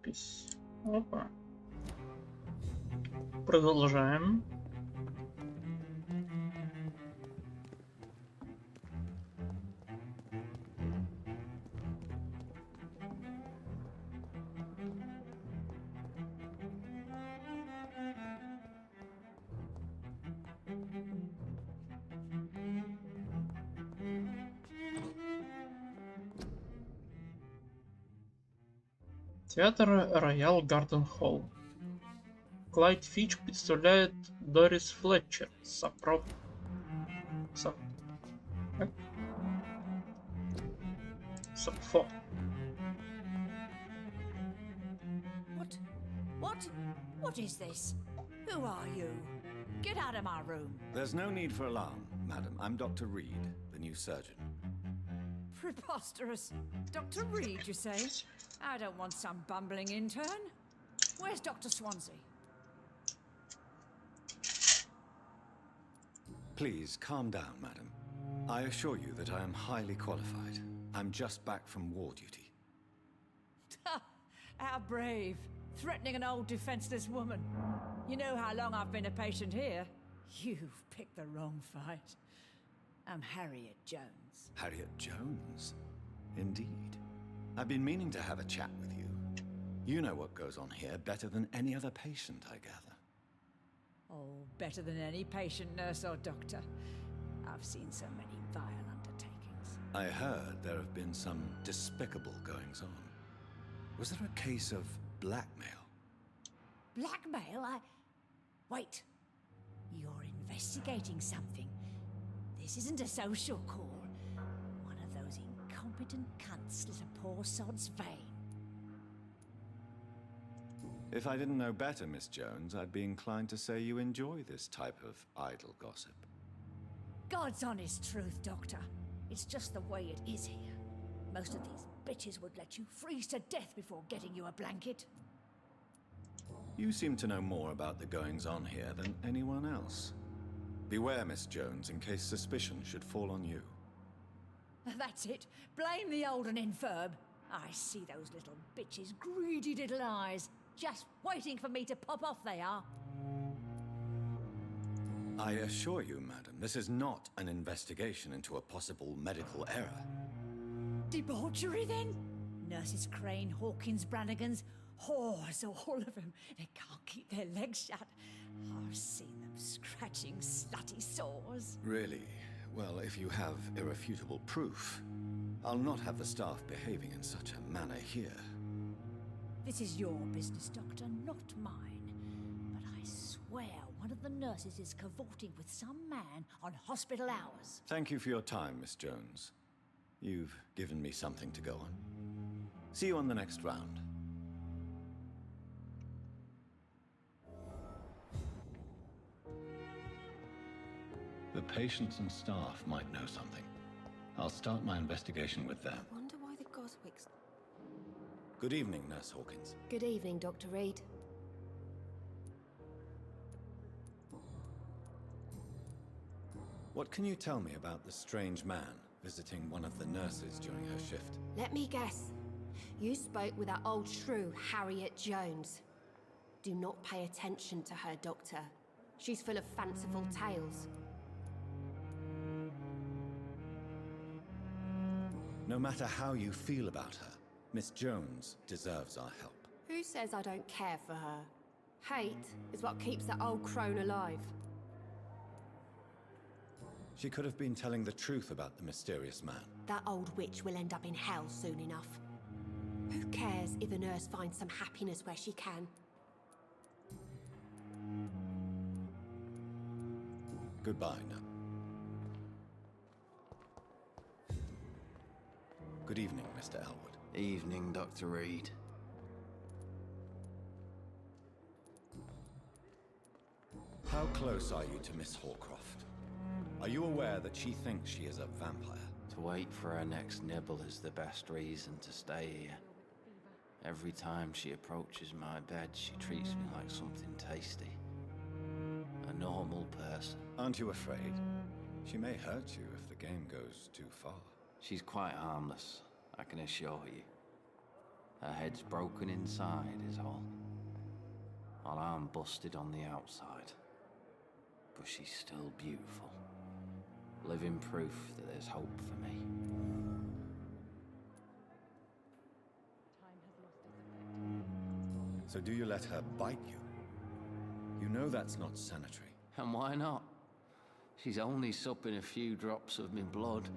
запись. Опа. Продолжаем. Театр Роял Гарден Холл. Клайд Фич представляет Дорис Флетчер, как? Сапфо. What is this? Who are you? Get out of my room. There's no need for alarm, madam. I'm Dr. Reed, the new surgeon. Preposterous. Dr. Reed, you say? I don't want some bumbling intern. Where's Dr. Swansea? Please, calm down, madam. I assure you that I am highly qualified. I'm just back from war duty. How brave. Threatening an old defenseless woman. You know how long I've been a patient here? You've picked the wrong fight. I'm Harriet Jones. Harriet Jones? Indeed. I've been meaning to have a chat with you. You know what goes on here better than any other patient, I gather. Oh, better than any patient, nurse or doctor. I've seen so many vile undertakings. I heard there have been some despicable goings-on. Was there a case of blackmail? Blackmail? Wait. You're investigating something. This isn't a social call. One of those incompetent cunts slit a poor sod's vein. If I didn't know better, Miss Jones, I'd be inclined to say you enjoy this type of idle gossip. God's honest truth, Doctor. It's just the way it is here. Most of these bitches would let you freeze to death before getting you a blanket. You seem to know more about the goings-on here than anyone else. Beware, Miss Jones, in case suspicion should fall on you. That's it. Blame the old and infirm. I see those little bitches' greedy little eyes. Just waiting for me to pop off they are. I assure you, madam, this is not an investigation into a possible medical error. Debauchery, then? Nurses Crane, Hawkins, Brannigans, whores, all of them. They can't keep their legs shut. I've seen them scratching slutty sores. Really? Well, if you have irrefutable proof, I'll not have the staff behaving in such a manner here. This is your business, Doctor, not mine. But I swear one of the nurses is cavorting with some man on hospital hours. Thank you for your time, Miss Jones. You've given me something to go on. See you on the next round. The patients and staff might know something. I'll start my investigation with them. I wonder why the Goswicks... Good evening, Nurse Hawkins. Good evening, Dr. Reed. What can you tell me about the strange man visiting one of the nurses during her shift? Let me guess. You spoke with that old shrew, Harriet Jones. Do not pay attention to her, Doctor. She's full of fanciful tales. No matter how you feel about her, Miss Jones deserves our help. Who says I don't care for her? Hate is what keeps that old crone alive. She could have been telling the truth about the mysterious man. That old witch will end up in hell soon enough. Who cares if a nurse finds some happiness where she can? Goodbye now. Good evening, Mr. Elwood. Evening, Dr. Reed. How close are you to Miss Horcroft? Are you aware that she thinks she is a vampire? To wait for her next nibble is the best reason to stay here. Every time she approaches my bed, she treats me like something tasty. A normal person. Aren't you afraid? She may hurt you if the game goes too far. She's quite harmless, I can assure you. Her head's broken inside is all. While I'm busted on the outside. But she's still beautiful. Living proof that there's hope for me. So do you let her bite you? You know that's not sanitary. And why not? She's only supping a few drops of me blood.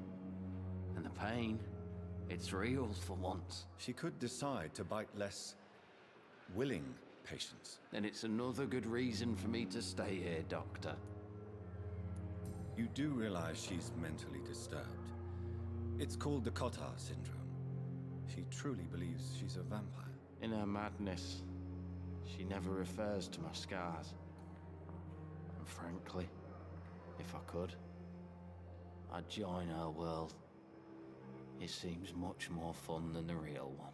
And the pain, it's real for once. She could decide to bite less willing patients. Then it's another good reason for me to stay here, Doctor. You do realize she's mentally disturbed. It's called the Cotard syndrome. She truly believes she's a vampire. In her madness, she never refers to my scars. And frankly, if I could, I'd join her world. It seems much more fun than the real one.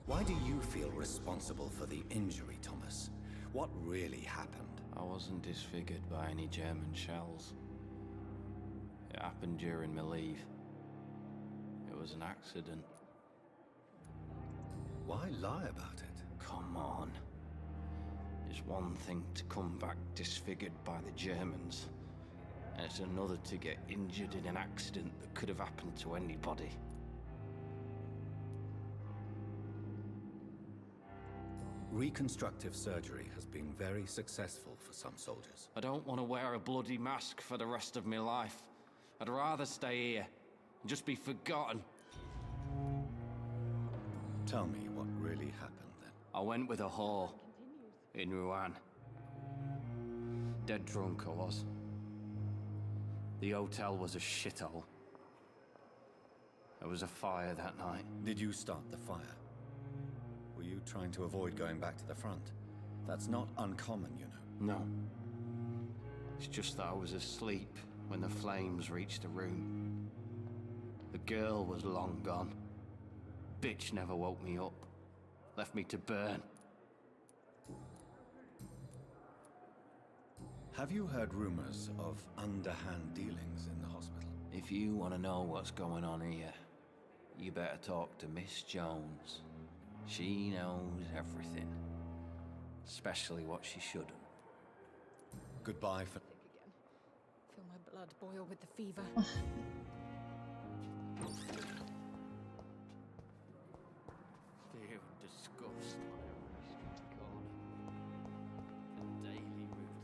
Why do you feel responsible for the injury, Thomas? What really happened? I wasn't disfigured by any German shells. It happened during my leave. It was an accident. Why lie about it? Come on. It's one thing to come back disfigured by the Germans, and it's another to get injured in an accident that could have happened to anybody. Reconstructive surgery has been very successful for some soldiers. I don't want to wear a bloody mask for the rest of my life. I'd rather stay here and just be forgotten. Tell me what really happened then. I went with a whore in Rouen. Dead drunk I was. The hotel was a shithole. There was a fire that night. Did you start the fire? Were you trying to avoid going back to the front? That's not uncommon, you know. No. It's just that I was asleep when the flames reached the room. The girl was long gone. Bitch never woke me up. Left me to burn. Have you heard rumors of underhand dealings in the hospital? If you want to know what's going on here, you better talk to Miss Jones. She knows everything. Especially what she shouldn't. Goodbye for... Again. Feel my blood boil with the fever. Fear and disgust on every street corner. A daily routine.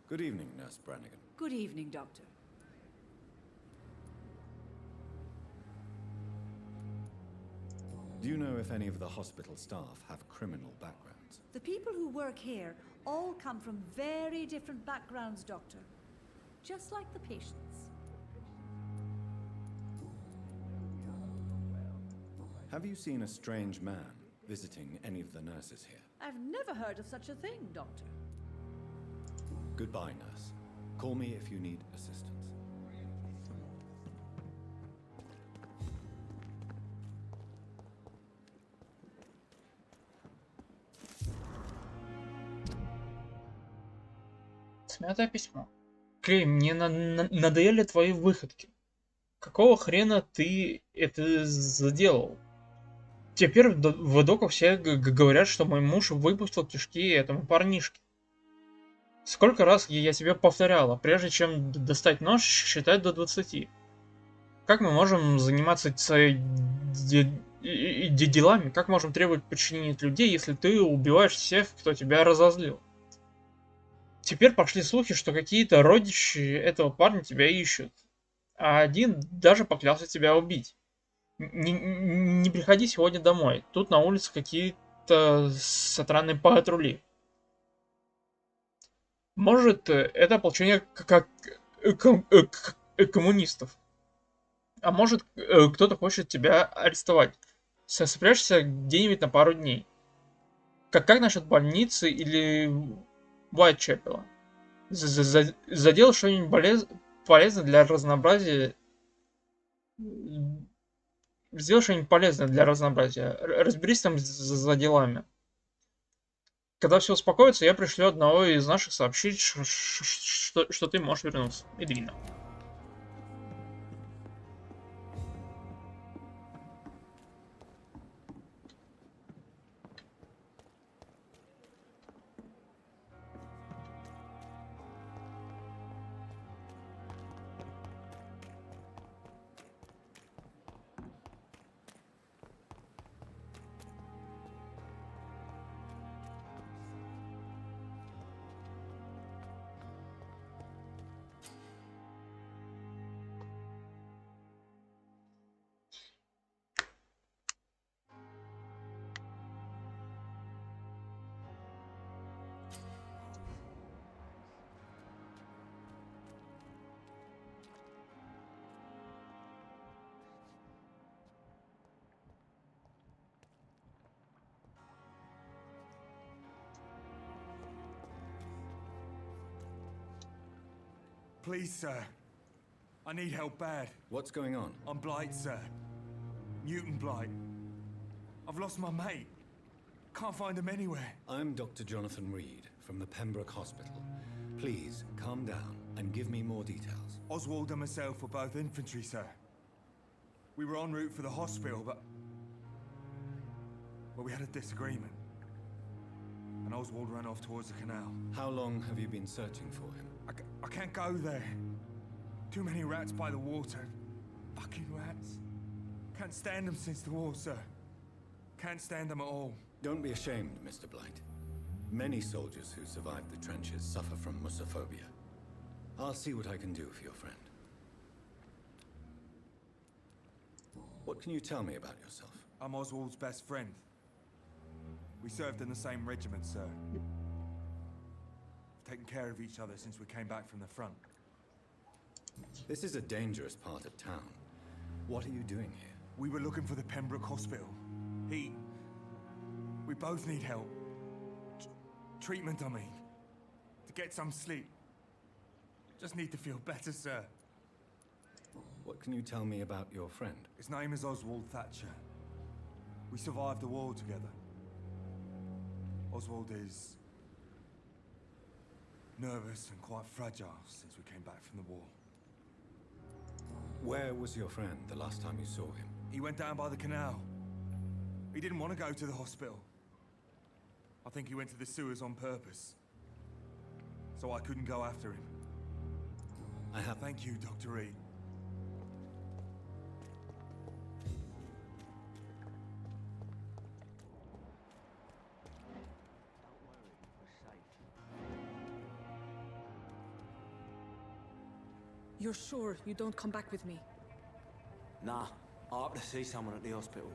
Good evening, Nurse Brannigan. Good evening, Doctor. Do you know if any of the hospital staff have criminal backgrounds? The people who work here all come from very different backgrounds, Doctor. Just like the patients. Have you seen a strange man visiting any of the nurses here? I've never heard of such a thing, Doctor. Goodbye, nurse. Call me if you need assistance. Смятое письмо. Клей, мне надоели твои выходки. Какого хрена ты это заделал? Теперь в доку все говорят, что мой муж выпустил кишки этому парнишке. Сколько раз я тебе повторяла, прежде чем достать нож, считай до 20. Как мы можем заниматься делами? Как можем требовать подчинения от людей, если ты убиваешь всех, кто тебя разозлил? Теперь пошли слухи, что какие-то родичи этого парня тебя ищут. А один даже поклялся тебя убить. Не приходи сегодня домой. Тут на улице какие-то сатранные патрули. Может, это ополчение как коммунистов. А может, кто-то хочет тебя арестовать. Спрячься где-нибудь на пару дней. Как насчет больницы или Уайтчепеле? Задел что-нибудь полезное для разнообразия Сделай что-нибудь полезное для разнообразия. Разберись там за делами. Когда все успокоится, я пришлю одного из наших сообщить, что ты можешь вернуться. Эдвина. Please, sir. I need help bad. What's going on? I'm Blight, sir. Newton Blight. I've lost my mate. Can't find him anywhere. I'm Dr. Jonathan Reed from the Pembroke Hospital. Please, calm down and give me more details. Oswald and myself were both infantry, sir. We were en route for the hospital, but we had a disagreement. And Oswald ran off towards the canal. How long have you been searching for him? I can't go there. Too many rats by the water. Fucking rats. Can't stand them since the war, sir. Can't stand them at all. Don't be ashamed, Mr. Blight. Many soldiers who survived the trenches suffer from musophobia. I'll see what I can do for your friend. What can you tell me about yourself? I'm Oswald's best friend. We served in the same regiment, sir. We've taken care of each other since we came back from the front. This is a dangerous part of town. What are you doing here? We were looking for the Pembroke Hospital. We both need help. Treatment, I mean. To get some sleep. Just need to feel better, sir. What can you tell me about your friend? His name is Oswald Thatcher. We survived the war together. Oswald is nervous and quite fragile since we came back from the war. Where was your friend the last time you saw him? He went down by the canal. He didn't want to go to the hospital. I think he went to the sewers on purpose. So I couldn't go after him. Thank you, Dr. Reed. You're sure you don't come back with me? Nah, I have to see someone at the hospital.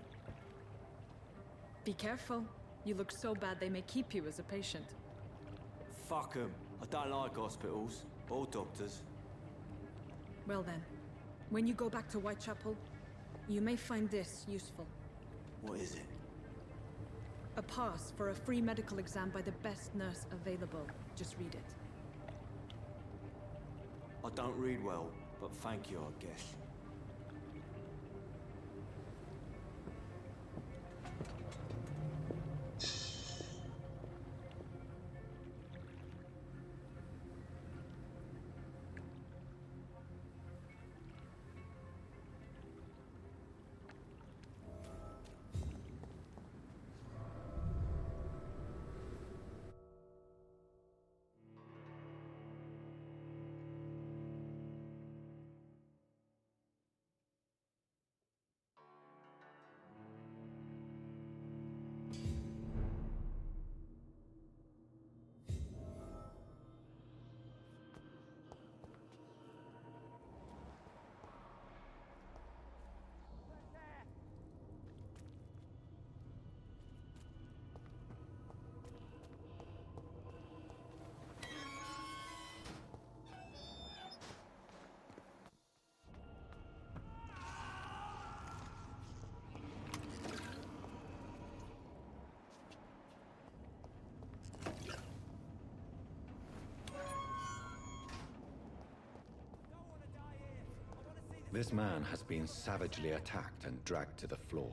Be careful. You look so bad they may keep you as a patient. Fuck 'em. I don't like hospitals or doctors. Well then, when you go back to Whitechapel, you may find this useful. What is it? A pass for a free medical exam by the best nurse available. Just read it. I don't read well, but thank you, I guess. This man has been savagely attacked and dragged to the floor.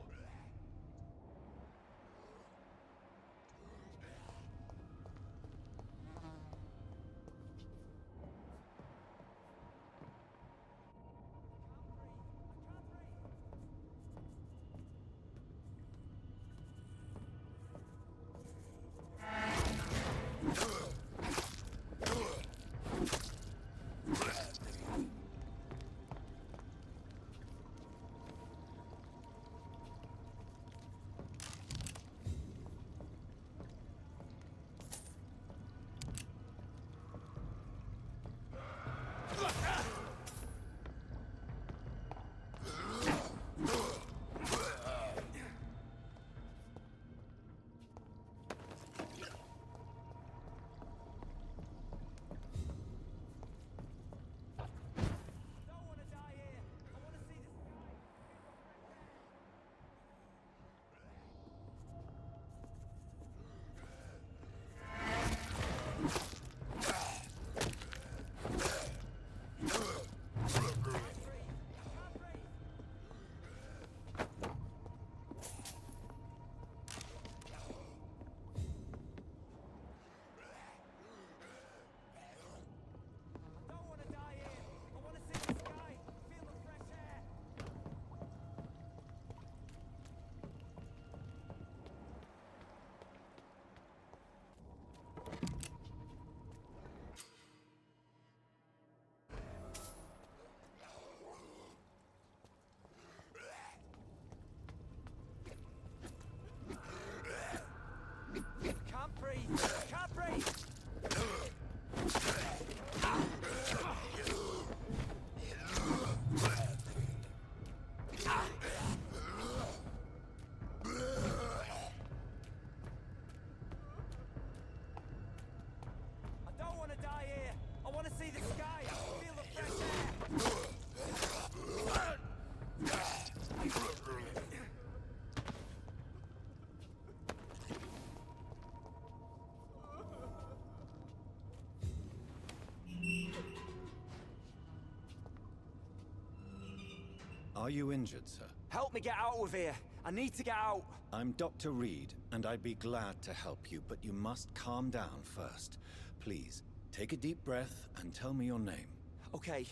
Are you injured, sir? Help me get out of here. I need to get out. I'm Dr. Reed, and I'd be glad to help you, but you must calm down first. Please, take a deep breath and tell me your name. Okay.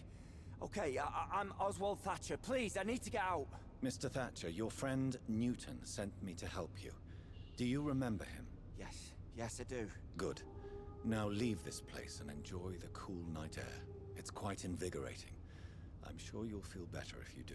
I'm Oswald Thatcher. Please, I need to get out. Mr. Thatcher, your friend Newton sent me to help you. Do you remember him? Yes, I do. Good. Now leave this place and enjoy the cool night air. It's quite invigorating. I'm sure you'll feel better if you do.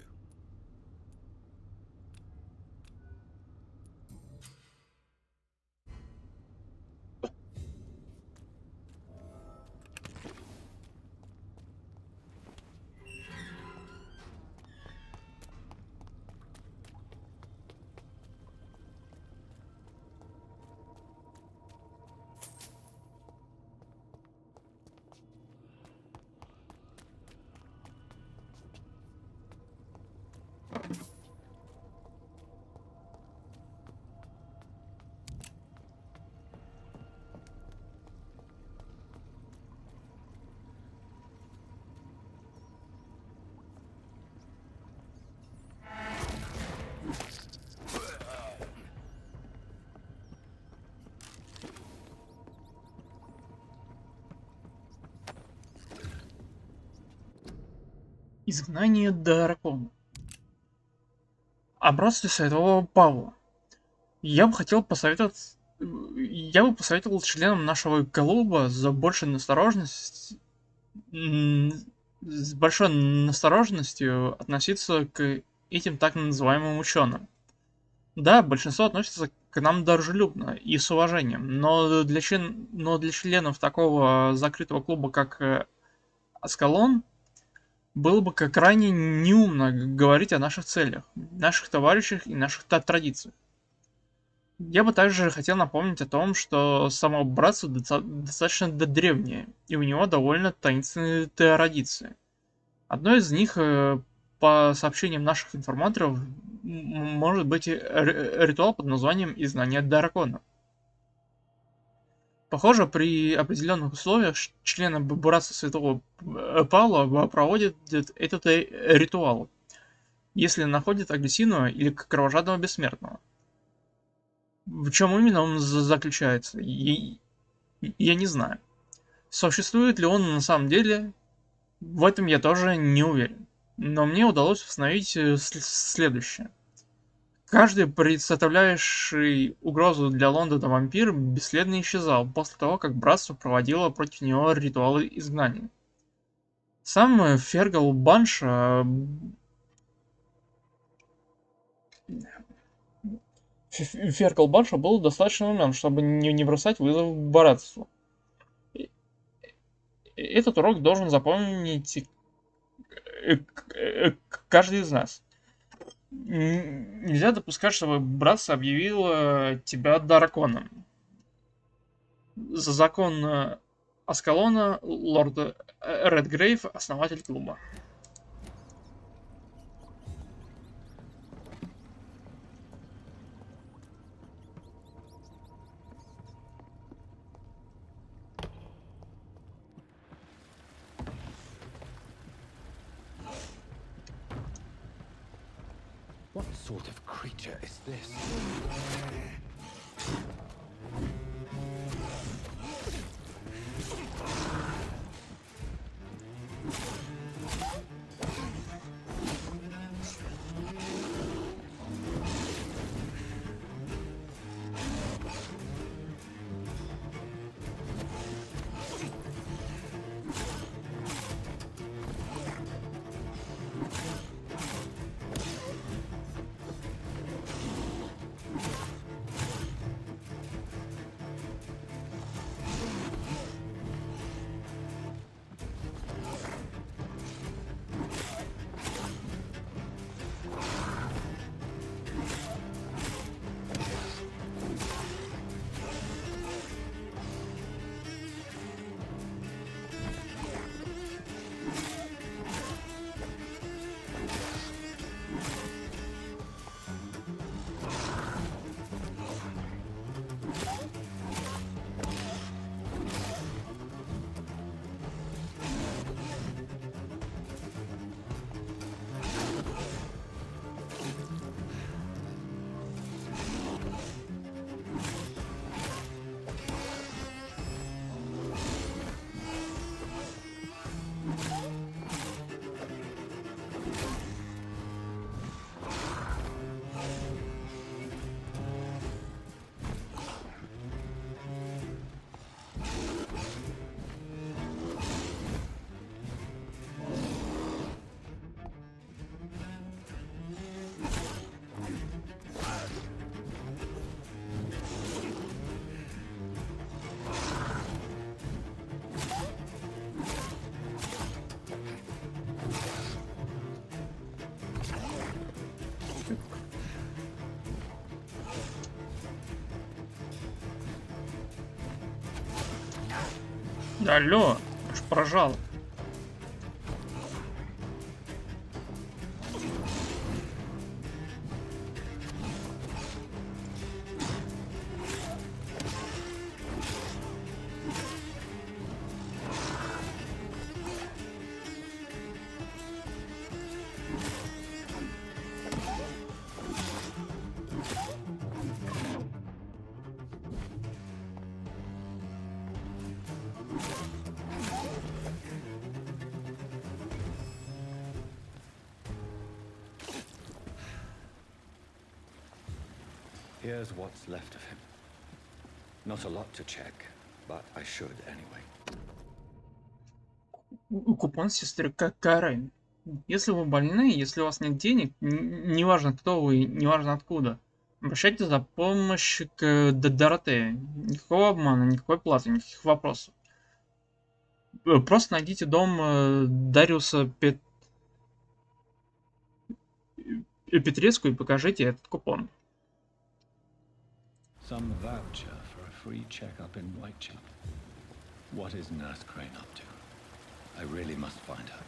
Изгнание дракона. О братстве Святого Павла. Я бы посоветовал членам нашего клуба с большой настороженностью относиться к этим так называемым ученым. Да, большинство относится к нам дружелюбно и с уважением, но для членов такого закрытого клуба, как Аскалон, было бы крайне неумно говорить о наших целях, наших товарищах и наших традициях. Я бы также хотел напомнить о том, что само братство достаточно древнее, и у него довольно таинственные традиции. Одной из них, по сообщениям наших информаторов, может быть ритуал под названием «Изгнание дракона». Похоже, при определенных условиях члены братства Святого Павла проводят этот ритуал, если находят агрессивного или кровожадного бессмертного. В чем именно он заключается, я не знаю. Существует ли он на самом деле, в этом я тоже не уверен. Но мне удалось установить следующее. Каждый представляющий угрозу для Лондона вампир бесследно исчезал после того, как братство проводило против него ритуалы изгнания. Сам Фергал Банша был достаточно умен, чтобы не бросать вызов братству. Этот урок должен запомнить каждый из нас. Нельзя допускать, чтобы братство объявило тебя драконом. За закон Аскалона, лорд Редгрейв, основатель клуба. What sort of creature is this? Да алло, аж прожал. Here's what's left of him. Not a lot to check, but I should anyway. Купон сестры Карен. Если вы больны, если у вас нет денег, неважно кто вы, неважно откуда, обращайтесь за помощью к Доротее. Никакого обмана, никакой платы, никаких вопросов. Просто найдите дом Дариуса Петреску и покажите этот купон. Some voucher for a free checkup in Uайтчепеле. What is Nurse Crane up to? I really must find her.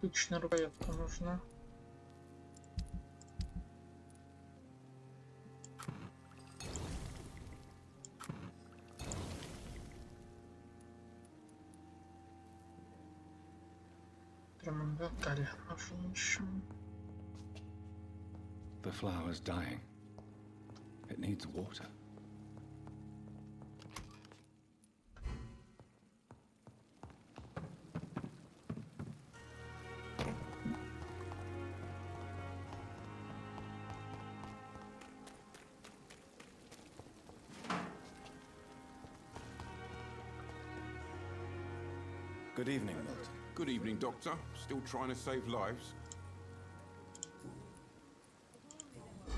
Точно рукоятка нужна. Промокали нужен еще. The flower's dying. It needs water. Good evening, Milton. Good evening, Doctor. Still trying to save lives?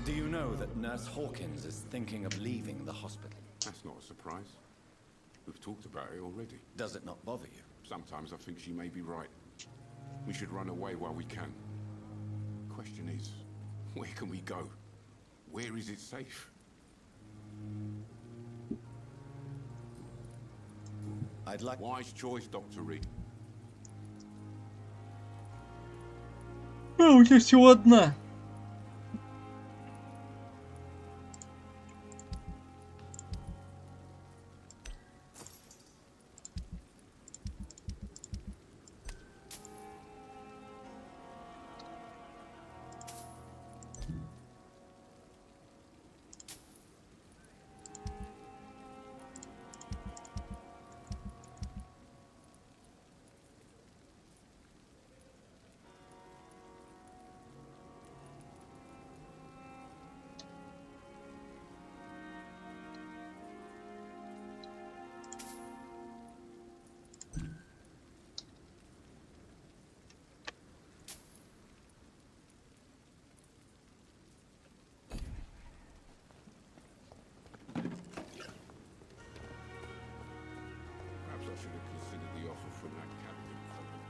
Do you know that Nurse Hawkins is thinking of leaving the hospital? That's not a surprise. We've talked about it already. Does it not bother you? Sometimes I think she may be right. We should run away while we can. Question is, where can we go? Where is it safe? I'd like... Wise choice, Dr. Reed. А, у тебя всего одна. Perhaps I should have considered the offer from that captain fellow.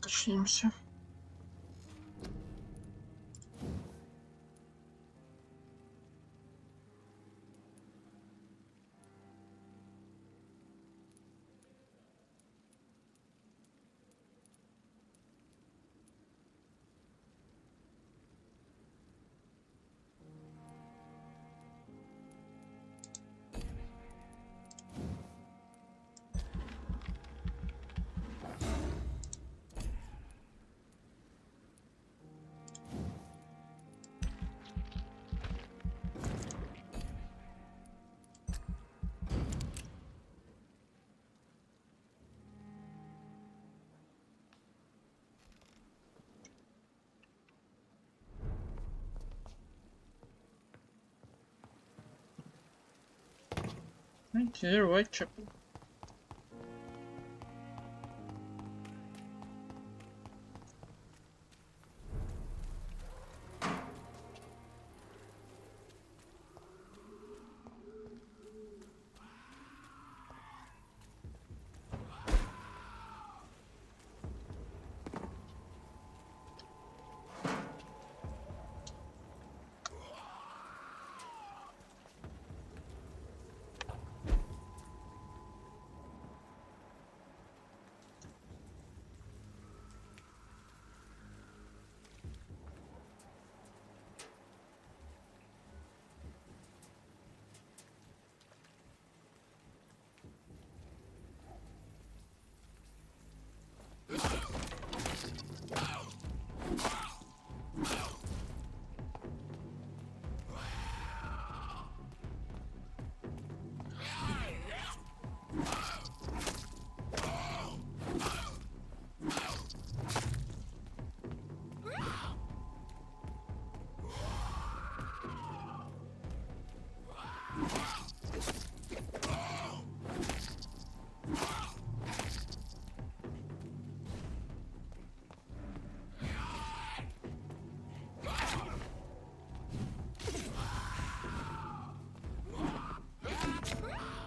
Качнемся. Теперь Уайтчепеле.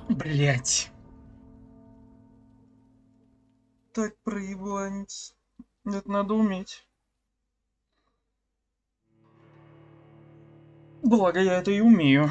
Блять. Так проебанец. Это надо уметь. Благо я это и умею.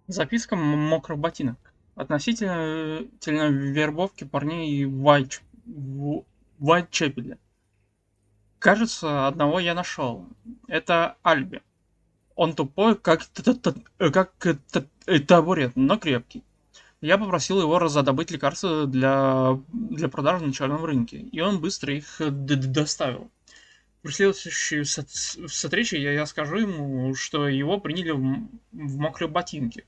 Записка мокрых ботинок. Относительно вербовки парней в Уайтчепеле. Кажется, одного я нашел. Это Альби. Он тупой, как табурет, но крепкий. Я попросил его раздобыть лекарства для продажи на черном рынке, и он быстро их доставил. При следующей встрече я скажу ему, что его приняли в мокрые ботинки.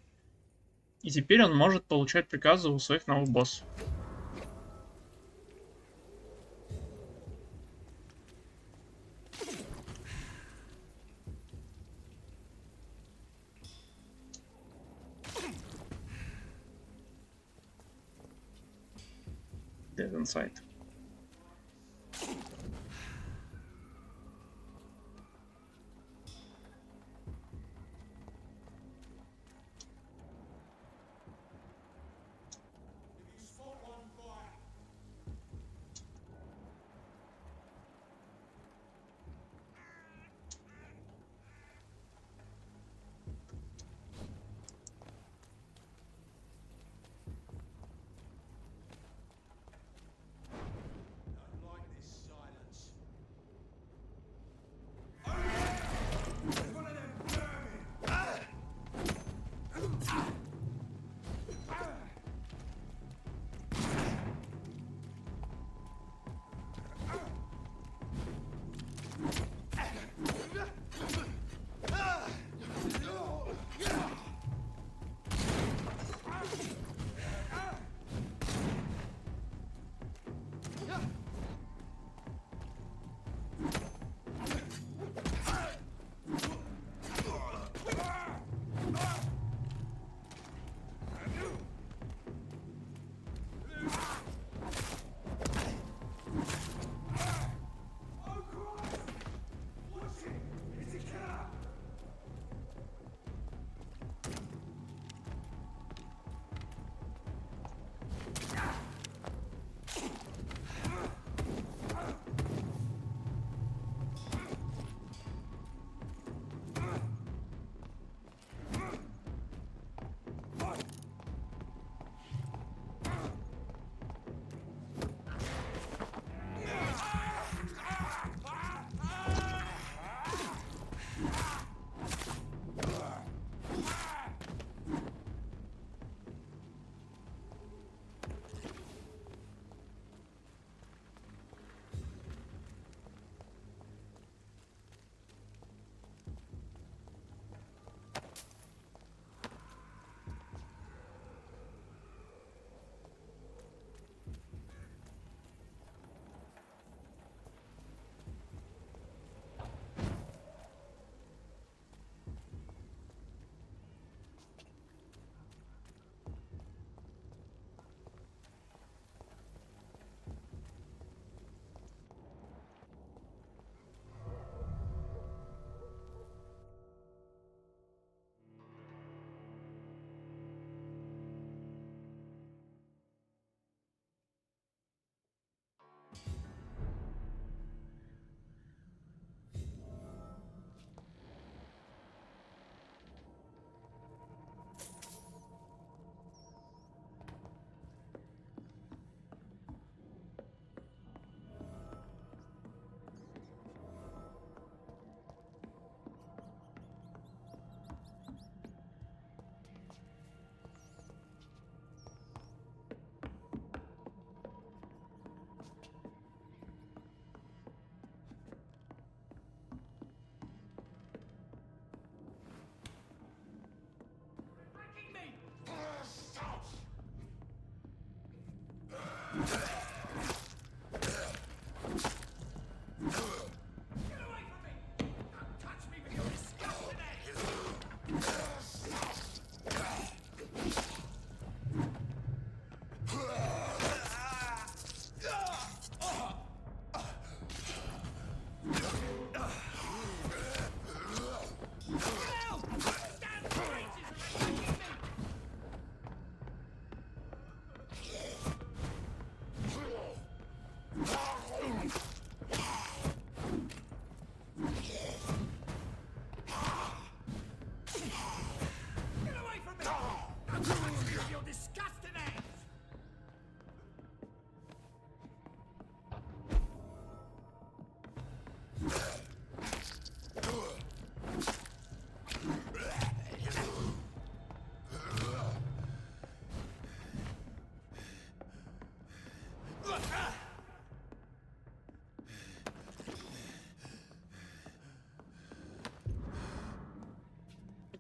И теперь он может получать приказы у своих новых боссов. Dead Inside.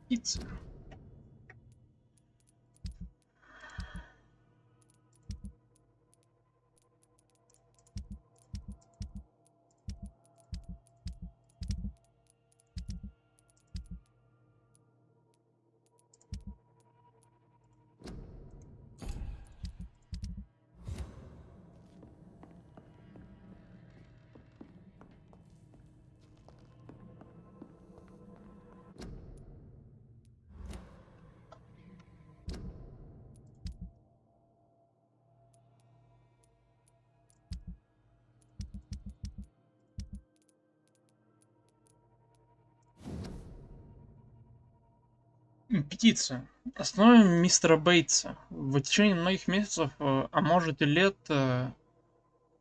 Птица. Петиция. Основаем мистера Бейтса. В течение многих месяцев, а может и лет,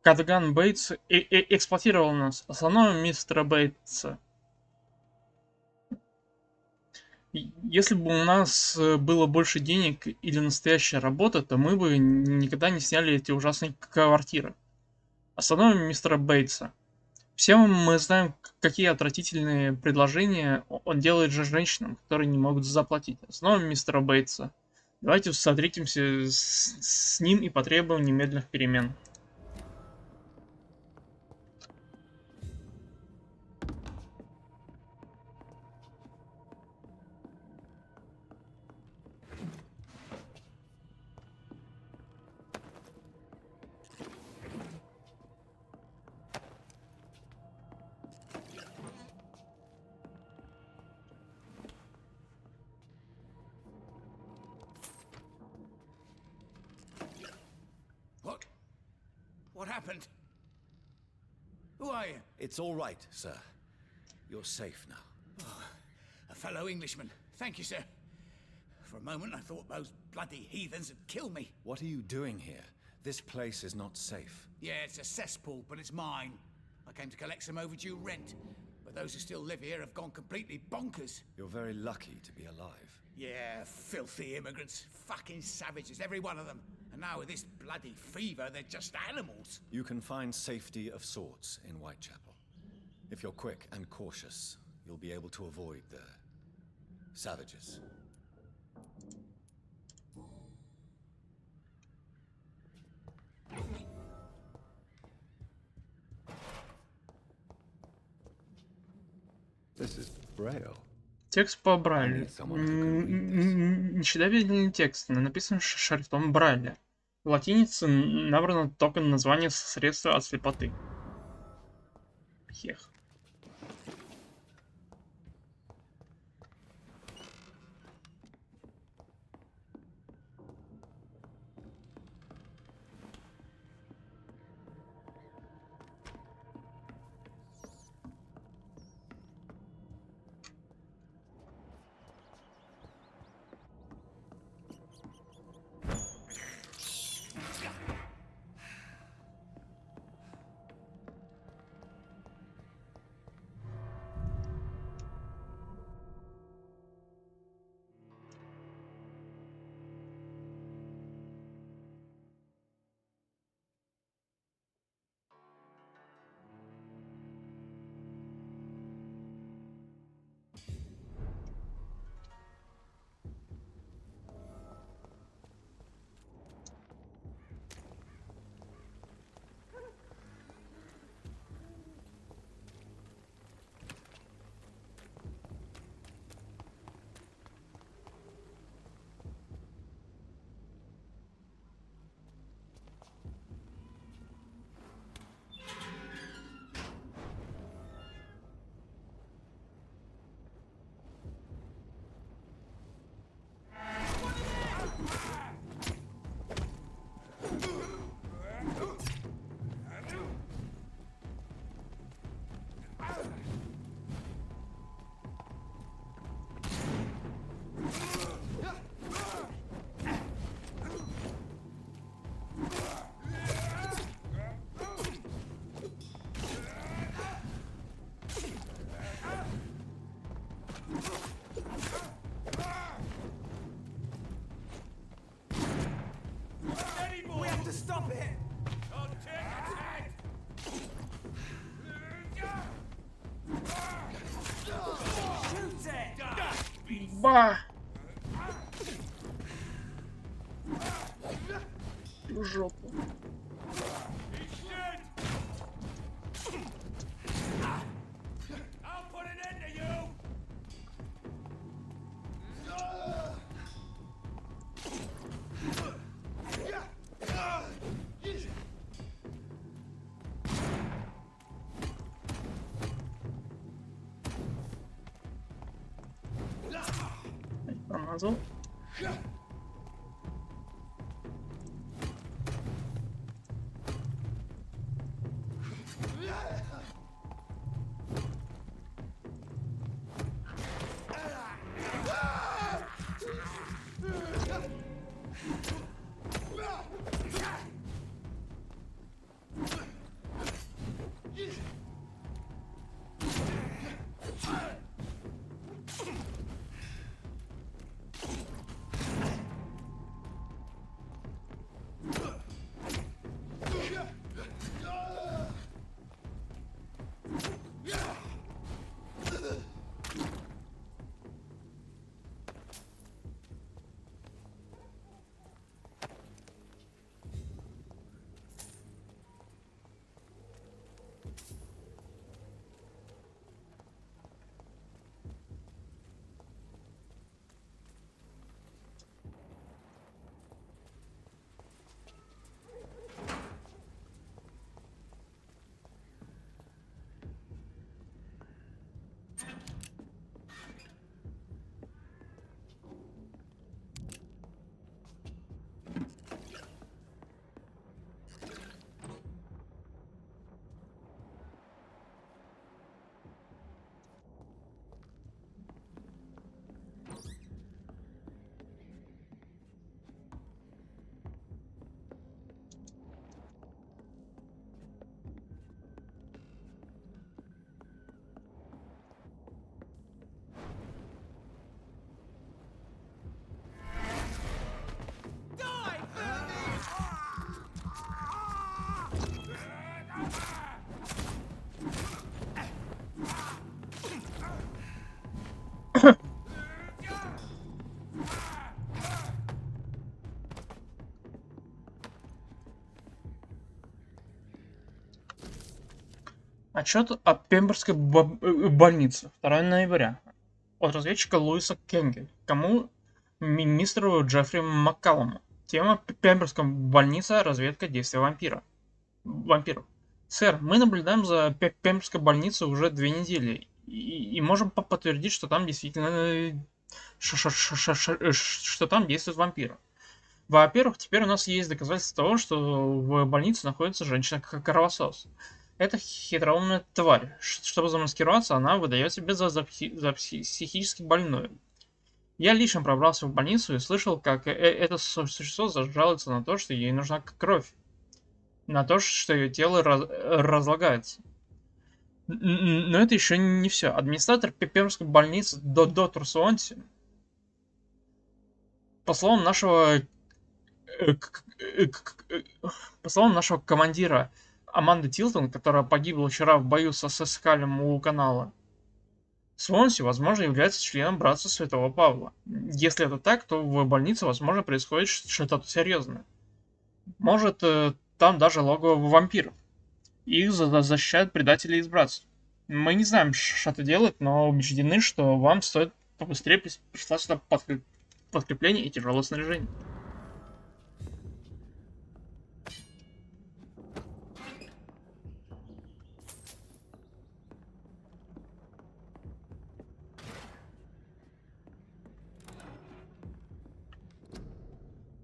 Кадган Бейтс эксплуатировал нас. Основаем мистера Бейтса. Если бы у нас было больше денег или настоящая работа, то мы бы никогда не сняли эти ужасные квартиры. Остановим мистера Бейтса. Все мы знаем, какие отвратительные предложения он делает же женщинам, которые не могут заплатить. Остановим мистера Бейтса. Давайте встретимся с ним и потребуем немедленных перемен. What happened? Who are you? It's all right, sir. You're safe now. Oh, a fellow Englishman. Thank you, sir. For a moment, I thought those bloody heathens had killed me. What are you doing here? This place is not safe. Yeah, it's a cesspool, but it's mine. I came to collect some overdue rent, but those who still live here have gone completely bonkers. You're very lucky to be alive. Yeah, filthy immigrants. Fucking savages, every one of them. And now with this bloody fever, they're just animals. You can find safety of sorts in Whitechapel. If you're quick and cautious, you'll be able to avoid the savages. This is Braille. Текст по Брайлю. Нечитабельный текст, но написан шрифтом Брайля. В латинице набрано только название средства от слепоты. Хех. Doctor, stop it! Shoot it! Ба! В жопу. Промазал. Отчет о Пемберской больнице. 2 ноября. От разведчика Луиса Кенги. Кому? Мистеру Джеффри Маккалуму. Тема: Пемберская больница. Разведка действия вампиров. Сэр, мы наблюдаем за Пемберской больницей уже 2 недели. И можем подтвердить, что там действительно что там действует вампир. Во-первых, теперь у нас есть доказательства того, что в больнице находится женщина-кровосос. Это хитроумная тварь. Чтобы замаскироваться, она выдает себя за психически больную. Я лично пробрался в больницу и слышал, как это существо жалуется на то, что ей нужна кровь. На то, что ее тело разлагается. Но это еще не все. Администратор Пемберской больницы доктор Суонси, по словам нашего командира Аманды Тилтон, которая погибла вчера в бою со Скалем у канала, Суонси, возможно, является членом Братства Святого Павла. Если это так, то в больнице, возможно, происходит что-то серьезное. Может, там даже логово вампиров. Их защищают предатели из Братства. Мы не знаем, что это делать, но убеждены, что вам стоит побыстрее прислать сюда подкрепление и тяжелое снаряжение.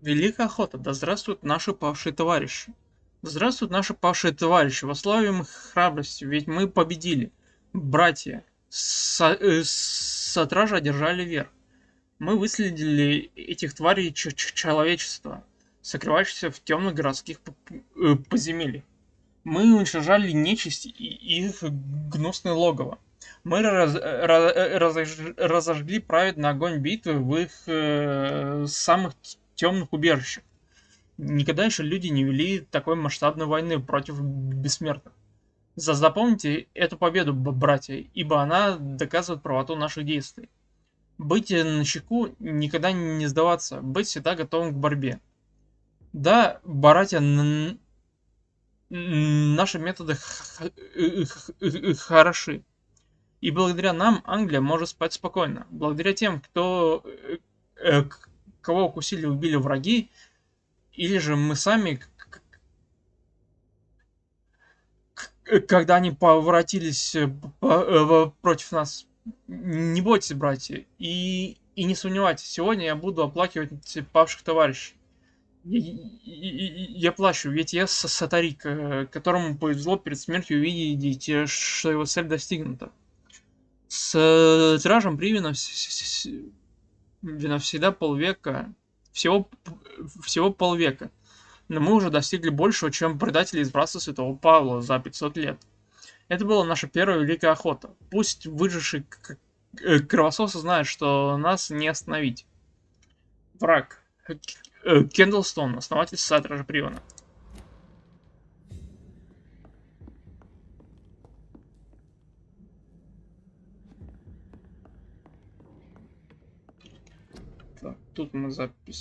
Великая охота, да здравствуют наши павшие товарищи. Да здравствуют наши павшие товарищи, во славе их храбрости, ведь мы победили. Братья, сатражи одержали верх. Мы выследили этих тварей человечества, сокрывающихся в темных городских подземельях. Мы уничтожали нечисть и их гнусное логово. Мы разожгли праведный огонь битвы в их самых темных убежищах. Никогда еще люди не вели такой масштабной войны против бессмертных. Запомните эту победу, братья, ибо она доказывает правоту наших действий. Быть начеку, никогда не сдаваться, быть всегда готовым к борьбе. Да, братья, наши методы хороши. И благодаря нам Англия может спать спокойно. Благодаря тем, кого укусили и убили враги, или же мы сами, когда они поворотились против нас. Не бойтесь, братья, и не сомневайтесь, сегодня я буду оплакивать павших товарищей. Я плачу, ведь я сатарик, которому повезло перед смертью увидеть, что его цель достигнута. С тиражем Привина всегда полвека, всего полвека. Но мы уже достигли большего, чем предатели из братства Святого Павла за 500 лет. Это была наша первая великая охота. Пусть выжившие кровососы знают, что нас не остановить. Враг. Кендлстон, основатель Стража Привана. Так, тут мы запись.